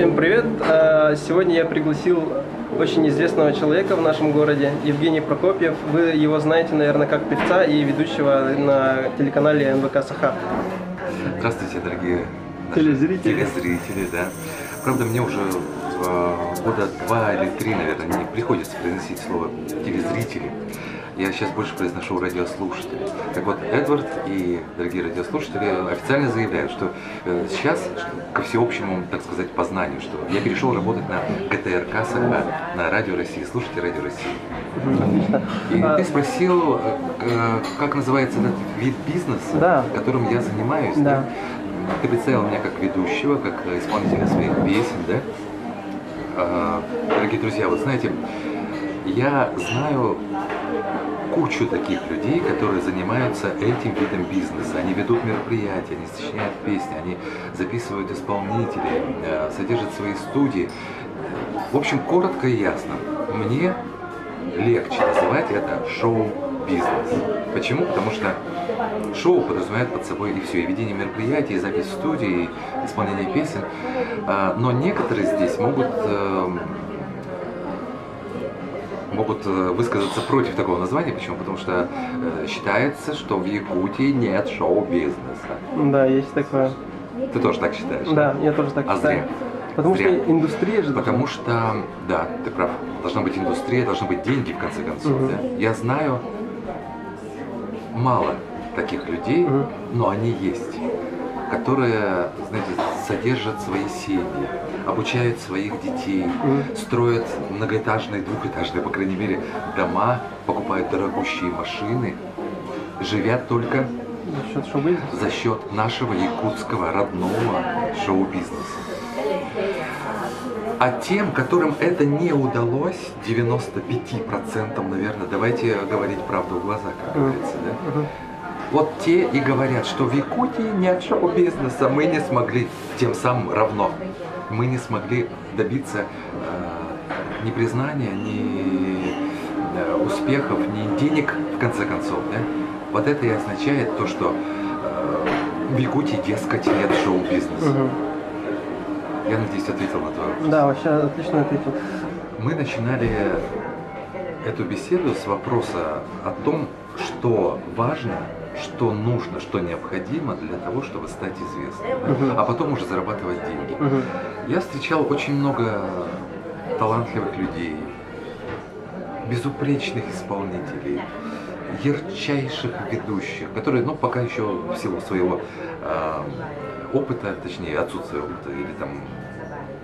Всем привет! Сегодня я пригласил очень известного человека в нашем городе, Евгений Прокопьев. Вы его знаете, наверное, как певца и ведущего на телеканале НВК Саха. Здравствуйте, дорогие телезрители. Да. Правда, мне уже года 2 или 3, наверное, не приходится произносить слово телезрители. Я сейчас больше произношу радиослушатели. Так вот, Эдвард и дорогие радиослушатели официально заявляют, что сейчас, ко всеобщему, так сказать, познанию, что я перешел работать на ГТРК Саха, на Радио России. Слушайте Радио России. И ты спросил, как называется этот вид бизнеса, Да. которым я занимаюсь. Да. Ты представил меня как ведущего, как исполнителя своих песен, да? Дорогие друзья, вот знаете, я знаю кучу таких людей, которые занимаются этим видом бизнеса. Они ведут мероприятия, они сочиняют песни, они записывают исполнителей, содержат свои студии. В общем, коротко и ясно, мне легче называть это шоу-бизнес. Почему? Потому что шоу подразумевает под собой и все, и ведение мероприятий, и запись в студии, и исполнение песен. Но некоторые здесь могут высказаться против такого названия. Почему? Потому что считается, что в Якутии нет шоу-бизнеса. Да, есть такое. Ты тоже так считаешь? Да, я тоже так считаю. Зря. Потому Зря. что индустрия же... Потому что, да, ты прав, должна быть индустрия, должны быть деньги, в конце концов. Да? Я знаю мало таких людей, но они есть, которые, знаете, содержат свои семьи, обучают своих детей, строят многоэтажные, двухэтажные, по крайней мере, дома, покупают дорогущие машины, живят только За счет шоу-бизнеса? за счет нашего якутского родного шоу-бизнеса. А тем, которым это не удалось, 95%, наверное, давайте говорить правду в глаза, как говорится, да? Вот те и говорят, что в Якутии нет шоу-бизнеса, мы не смогли, тем самым равно, мы не смогли добиться ни признания, ни успехов, ни денег, в конце концов. Да? Вот это и означает то, что в Якутии, дескать, нет шоу-бизнеса. Я надеюсь, ответил на твой вопрос. Да, вообще отлично ответил. Мы начинали эту беседу с вопроса о том, что важно, что нужно, что необходимо для того, чтобы стать известным, а потом уже зарабатывать деньги. Я встречал очень много талантливых людей, безупречных исполнителей, ярчайших ведущих, которые, ну, пока еще в силу своего опыта, точнее, отсутствия опыта или там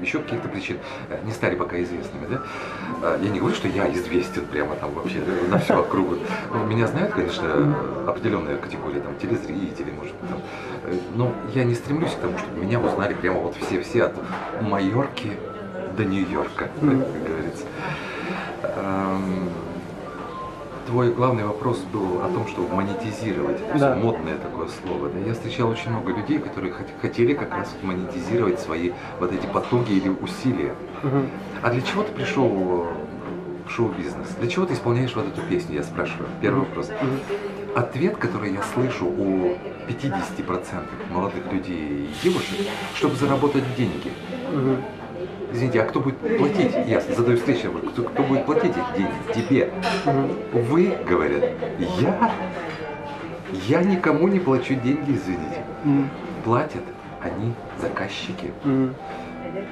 еще каких-то причин не стали пока известными, да? Я не говорю, что я известен прямо там вообще на всю округу. Меня знают, конечно, определенная категория, там, телезрителей, может быть, там. Но я не стремлюсь к тому, чтобы меня узнали прямо вот все от Майорки до Нью-Йорка, как говорится. Твой главный вопрос был о том, чтобы монетизировать. Да. Модное такое слово. Да? Я встречал очень много людей, которые хотели как раз монетизировать свои вот эти потуги или усилия. А для чего ты пришел в шоу-бизнес? Для чего ты исполняешь вот эту песню, я спрашиваю. Первый вопрос. Ответ, который я слышу у 50% молодых людей и девушек, чтобы заработать деньги. Извините, а кто будет платить? Я задаю встречу, кто будет платить эти деньги? Тебе. Вы, говорят, я никому не плачу деньги, извините. Платят они заказчики.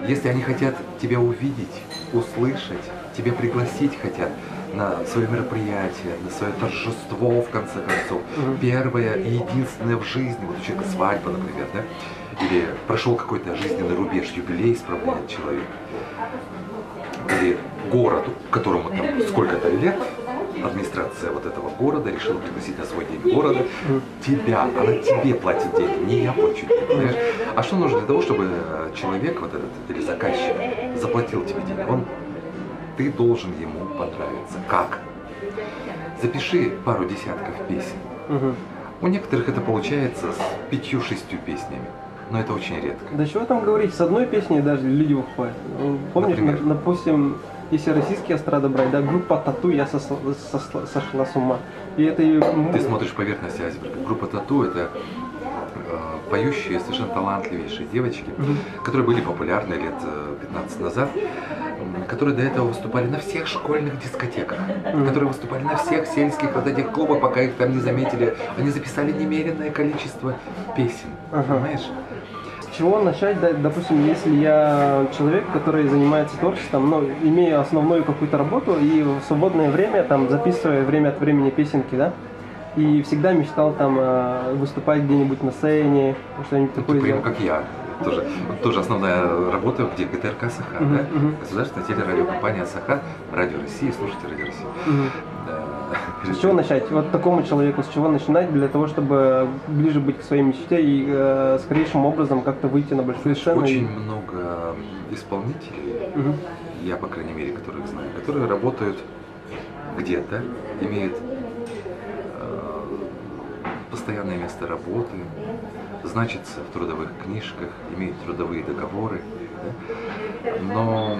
Если они хотят тебя увидеть, услышать, тебя пригласить хотят на свое мероприятие, на свое торжество, в конце концов, первое и единственное в жизни, вот у человека свадьба, например, да? Или прошел какой-то жизненный рубеж, юбилей справляет человек, или городу, которому там сколько-то лет, администрация вот этого города решила пригласить на свой день города тебя, она тебе платит деньги, не я плачу деньги, понимаешь? А что нужно для того, чтобы человек, вот этот, или заказчик, заплатил тебе деньги? Ты должен ему понравиться. Как? Запиши пару десятков песен. У некоторых это получается с 5-6 песнями, но это очень редко. Да чего там говорить, с одной песней даже люди выходят. Помнишь, допустим, если российские эстрады брать, да, группа Тату «Я сошла с ума». И это... Ты смотришь поверхность айсберга. Группа Тату — это поющие, совершенно талантливейшие девочки, которые были популярны лет 15 назад, которые до этого выступали на всех школьных дискотеках, которые выступали на всех сельских вот этих клубах, пока их там не заметили. Они записали немеренное количество песен, понимаешь? С чего начать, допустим, если я человек, который занимается творчеством, но имею основную какую-то работу и в свободное время там записываю время от времени песенки, да? И всегда мечтал там выступать где-нибудь на сцене, что-нибудь такое. Прямо как я. Тоже основная работа, где ГТРК «Саха», да? Государственная телерадиокомпания «Саха», Радио России, слушайте Радио России. С чего начать? Вот такому человеку, с чего начинать для того, чтобы ближе быть к своей мечте и скорейшим образом как-то выйти на большую сцену? Очень много исполнителей, я, по крайней мере, которых знаю, которые работают где-то, имеют постоянное место работы, значится в трудовых книжках, имеют трудовые договоры, да? Но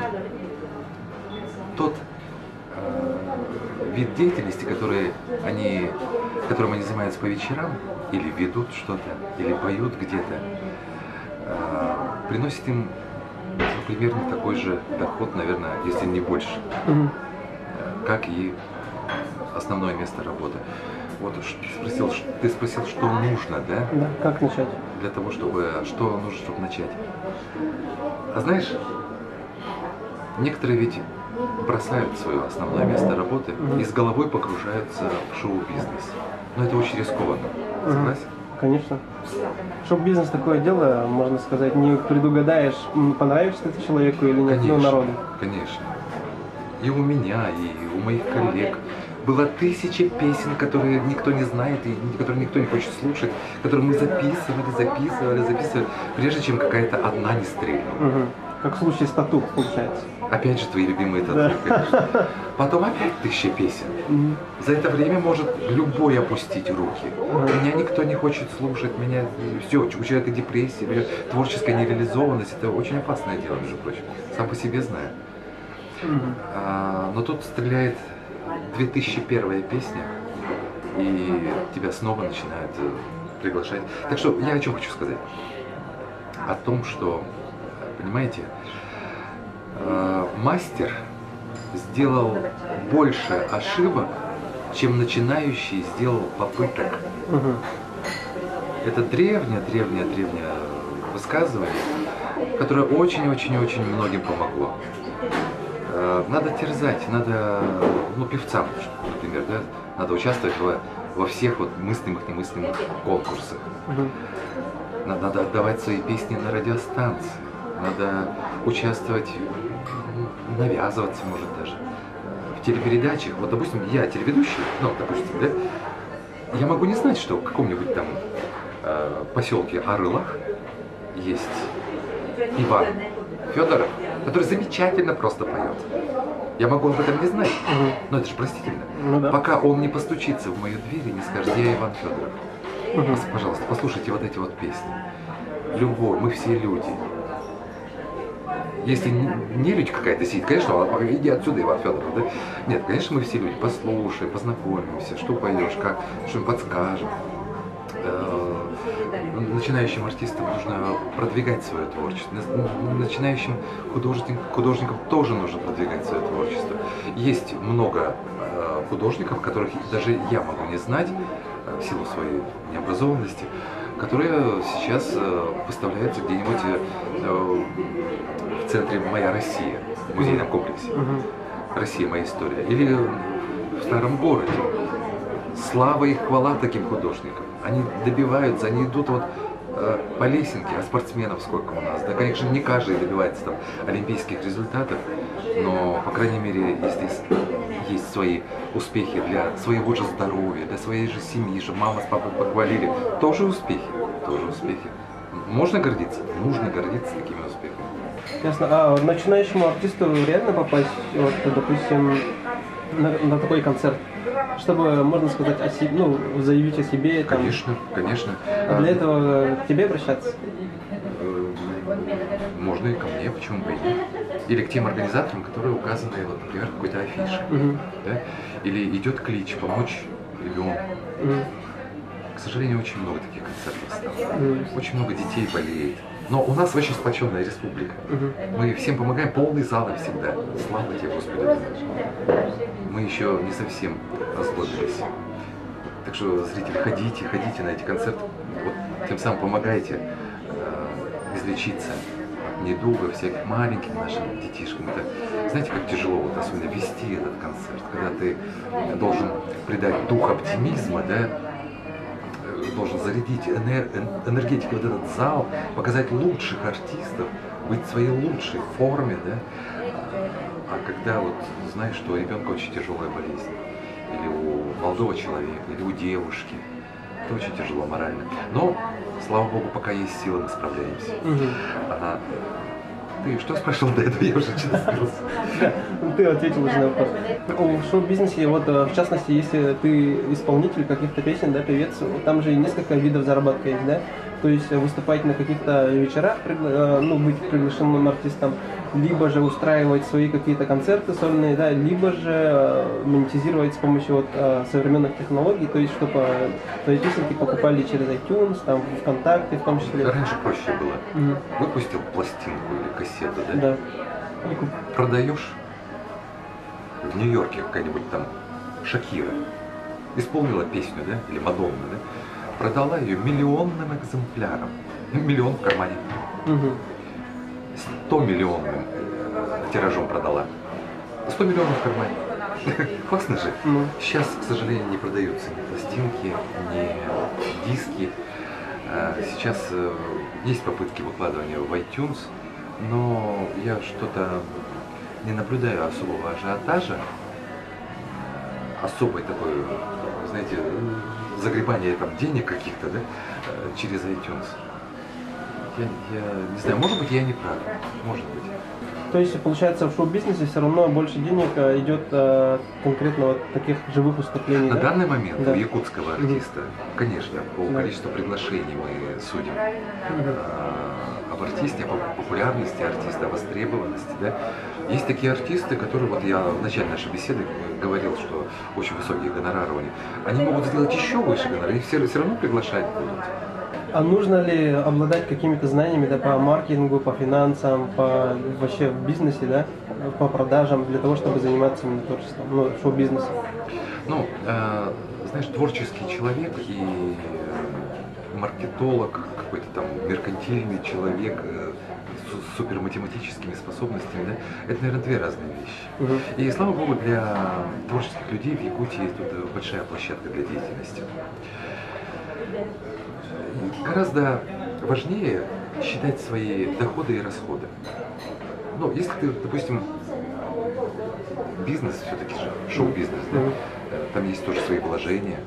тот вид деятельности, которым они занимаются по вечерам, или ведут что-то, или поют где-то, приносит им примерно такой же доход, наверное, если не больше, как и основное место работы. Вот ты спросил, что нужно, да? Да, как начать? Для того, что нужно, чтобы начать. А знаешь, некоторые ведь бросают свое основное место работы и с головой погружаются в шоу-бизнес. Но это очень рискованно. Согласен? Конечно. Шоу-бизнес такое дело, можно сказать, не предугадаешь, понравишься ты человеку или нет, Конечно, народу. Конечно. И у меня, и у моих коллег было 1000 песен, которые никто не знает, и которые никто не хочет слушать, которые мы записывали, прежде чем какая-то одна не стрельнула. Как в случае с тату, получается. Опять же твои любимые тату, конечно. Потом опять 1000 песен. За это время может любой опустить руки. Меня никто не хочет слушать, меня все, у человека депрессия, творческая нереализованность, это очень опасное дело, между прочим. Сам по себе знаю. Но тут стреляет 2001 песня, и тебя снова начинают приглашать. Так что я о чем хочу сказать? О том, что, понимаете, мастер сделал больше ошибок, чем начинающий сделал попыток. Это древнее высказывание, которое очень-очень-очень многим помогло. Надо терзать, надо, певцам, например, да, надо участвовать во всех вот мыслимых, немыслимых конкурсах. Надо отдавать свои песни на радиостанции, надо участвовать, навязываться, может, даже в телепередачах. Вот, допустим, я телеведущий, допустим, да, я могу не знать, что в каком-нибудь там поселке Арылах есть Иван Федоров, который замечательно просто поет. Я могу об этом не знать, но это же простительно. Пока он не постучится в мою дверь и не скажет: я Иван Федоров. Пожалуйста, послушайте вот эти вот песни. Любовь, мы все люди. Если не люди какая-то сидит, конечно, иди отсюда, Иван Федоров, да? Нет, конечно, мы все люди. Послушаем, познакомимся, что поешь, как, что подскажем. Начинающим артистам нужно продвигать свое творчество. Начинающим художникам тоже нужно продвигать свое творчество. Есть много художников, которых даже я могу не знать в силу своей необразованности, которые сейчас выставляются где-нибудь в центре «Моя Россия», в музейном комплексе. «Россия. Моя история». Или в старом городе. Слава и хвала таким художникам. Они добиваются, они идут вот по лесенке, а спортсменов сколько у нас. Да, конечно, не каждый добивается там олимпийских результатов, но, по крайней мере, если есть свои успехи для своего же здоровья, для своей же семьи, чтобы мама с папой похвалили, тоже успехи, Можно гордиться? Нужно гордиться такими успехами. Ясно. А начинающему артисту реально попасть, вот, допустим, на такой концерт, чтобы, можно сказать, заявить о себе? Там. Конечно. А для этого к тебе обращаться? Можно и ко мне, почему бы и нет. Или к тем организаторам, которые указаны, вот, например, в какой-то афише. Да? Или идет клич помочь ребенку. К сожалению, очень много таких концертов стало. Очень много детей болеет. Но у нас очень сплоченная республика. Мы всем помогаем, полные залы всегда. Слава тебе, Господи. Мы еще не совсем озлобились. Так что, зрители, ходите на эти концерты. Вот, тем самым помогаете излечиться от недуга всяких маленьких нашим детишкам. Это, знаете, как тяжело, вот, особенно вести этот концерт, когда ты должен придать дух оптимизма, да, должен зарядить энергетикой вот этот зал, показать лучших артистов, быть в своей лучшей форме, да. А когда вот знаешь, что у ребенка очень тяжелая болезнь, или у молодого человека, или у девушки, это очень тяжело морально. Но, слава Богу, пока есть силы, мы справляемся. Ты что спрашивал до этого? Я уже честно сбился. Да, ты ответил уже на вопрос. В шоу-бизнесе, вот в частности, если ты исполнитель каких-то песен, да, певец, там же несколько видов заработка есть, да? То есть выступать на каких-то вечерах, ну, быть приглашенным артистом, либо же устраивать свои какие-то концерты сольные, да, либо же монетизировать с помощью вот, современных технологий, то есть чтобы твои песенки покупали через iTunes, там, ВКонтакте в том числе. Раньше проще было. Выпустил пластинку или кассету, да? Да. Продаешь в Нью-Йорке какая-нибудь там Шакира, исполнила песню, да, или Мадонна, да? Продала ее миллионным экземплярам. Миллион в кармане. 100 миллионным тиражом продала. 100 миллионов в кармане. Классно же. Сейчас, к сожалению, не продаются ни пластинки, ни диски. Сейчас есть попытки выкладывания в iTunes, но я что-то не наблюдаю особого ажиотажа, особой такой, знаете, загребание там денег каких-то, да, через iTunes. Я не знаю, может быть, я не прав, может быть. То есть, получается, в шоу-бизнесе все равно больше денег идет конкретно вот таких живых выступлений, На да? данный момент у якутского артиста, конечно, по количеству приглашений мы судим об артисте, о популярности артиста, о востребованности, да. Есть такие артисты, которые, вот я в начале нашей беседы говорил, что очень высокие гонорары у них, они могут сделать еще выше гонорары, их все равно приглашать будут. А нужно ли обладать какими-то знаниями, да, по маркетингу, по финансам, по вообще в бизнесе, да, по продажам, для того, чтобы заниматься именно творчеством, ну, шоу-бизнесом? Ну, знаешь, творческий человек и маркетолог, какой-то там меркантильный человек с суперматематическими способностями, да, это, наверное, две разные вещи. И, слава богу, для творческих людей в Якутии тут большая площадка для деятельности. Гораздо важнее считать свои доходы и расходы. Ну, если ты, допустим, бизнес все-таки же, шоу-бизнес, да, там есть тоже свои вложения.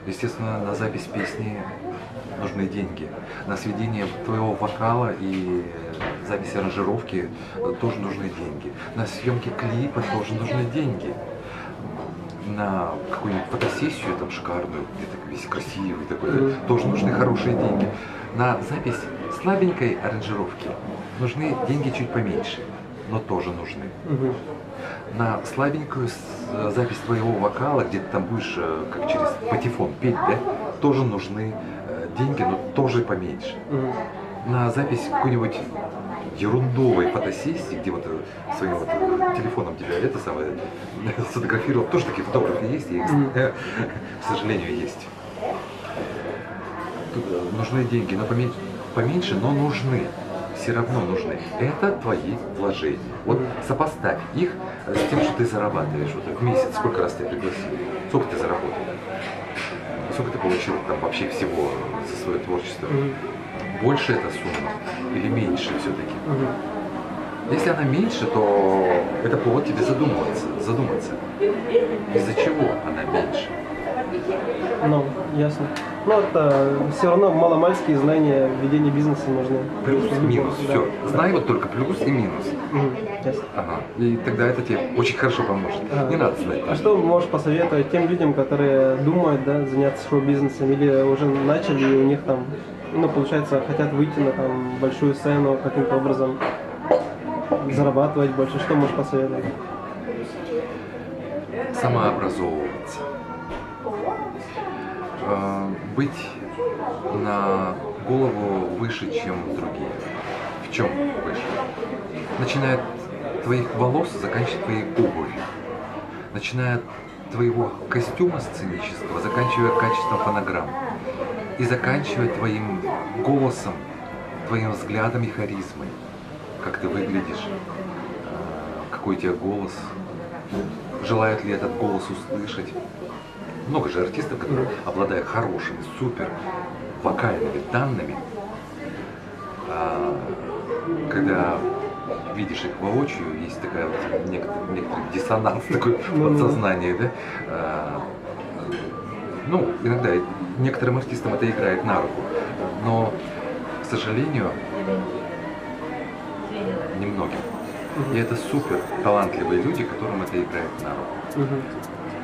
Естественно, на запись песни нужны деньги. На сведение твоего вокала и запись аранжировки тоже нужны деньги. На съемки клипа тоже нужны деньги. На какую-нибудь фотосессию там шикарную, где-то весь красивый такой, тоже нужны хорошие деньги. На запись слабенькой аранжировки нужны деньги чуть поменьше, но тоже нужны. На слабенькую запись твоего вокала, где ты там будешь как через патефон петь, да, тоже нужны деньги, но тоже поменьше. На запись какой-нибудь ерундовой фотосессии, где вот своим вот телефоном тебя это самое сфотографировал, тоже такие фотографы есть, и, к сожалению, есть. Тут нужны деньги, но поменьше, но нужны, все равно нужны. Это твои вложения. Вот сопоставь их с тем, что ты зарабатываешь. Вот в месяц сколько раз тебя пригласили, сколько ты заработал, сколько ты получил там вообще всего за свое творчество. Больше эта сумма или меньше все-таки? Если она меньше, то это повод тебе задуматься. Из-за чего она меньше? Ну, ясно. Ну, это все равно маломальские знания ведения бизнеса нужны. Плюс, минус, да. все. Знай вот только плюс и минус. Ясно. Ага. И тогда это тебе очень хорошо поможет. Не надо знать. А что можешь посоветовать тем людям, которые думают, да, заняться шоу-бизнесом или уже начали, и у них там, ну, получается, хотят выйти на там большую сцену каким-то образом, зарабатывать больше? Что можешь посоветовать? Самообразовываться. быть на голову выше, чем другие. В чем выше? Начиная от твоих волос, заканчивая твоей обувью. Начиная от твоего костюма сценического, заканчивая качеством фонограмм. И заканчивая твоим голосом, твоим взглядом и харизмой. Как ты выглядишь, какой у тебя голос, желает ли этот голос услышать. Много же артистов, которые, обладая хорошими, супер вокальными данными, когда видишь их воочию, есть такая вот некоторый диссонанс такой подсознание, да? Ну, иногда некоторым артистам это играет на руку, но, к сожалению, немногим. И это супер талантливые люди, которым это играет на руку.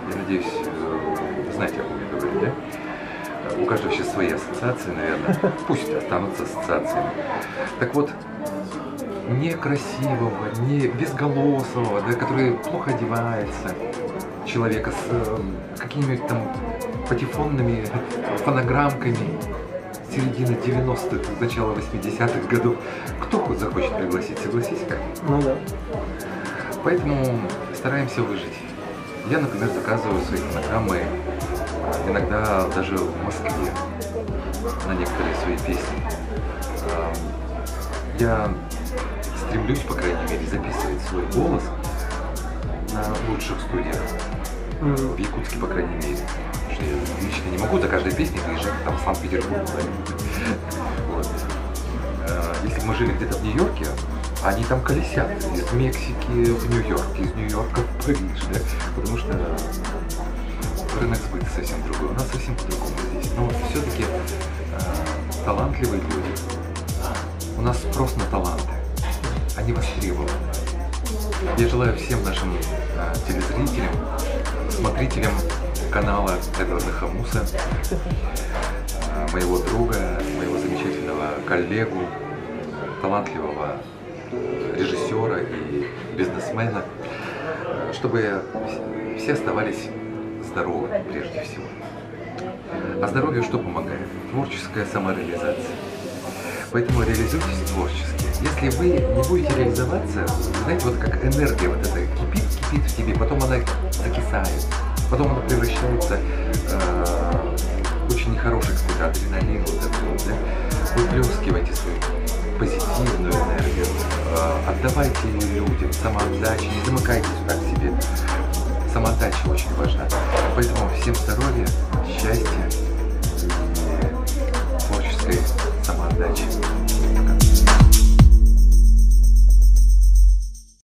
Я надеюсь, знаете, о ком я говорю, да? У каждого сейчас свои ассоциации, наверное. Пусть останутся ассоциациями. Так вот, некрасивого, не безголосого, да, который плохо одевается, человека с какими-нибудь там патефонными фонограммками середины 90-х, начала 80-х годов. Кто захочет пригласить, согласись? Ну да. Поэтому стараемся выжить. Я, например, заказываю свои фонограммы иногда даже в Москве на некоторые свои песни. Я стремлюсь, по крайней мере, записывать свой голос на лучших студиях. В Якутске, по крайней мере. Потому что я лично не могу за каждой песней выезжать там в Санкт-Петербург. Вот. Если бы мы жили где-то в Нью-Йорке, они там колесят из Мексики в Нью-Йорк, из Нью-Йорка в Париж, да? Потому что рынок сбыта совсем другой. У нас совсем по-другому здесь. Но все-таки талантливые люди. У нас спрос на таланты. Они востребованы. Я желаю всем нашим телезрителям, смотрителям канала Эдварда Хамуса, моего друга, моего замечательного коллегу, талантливого режиссера и бизнесмена, чтобы все оставались здоровы прежде всего. А здоровью что помогает? Творческая самореализация. Поэтому реализуйтесь творчески. Если вы не будете реализоваться, знаете, вот как энергия вот эта кипит в тебе, потом она закисает, потом она превращается в очень нехороший какой-то адреналин, вот этот вот, да? Выплескивайте свою позитивную энергию, отдавайте ее людям, самоотдача, не замыкайтесь так в себе. Самоотдача очень важна. Поэтому всем здоровья, счастья и творческой самоотдачи.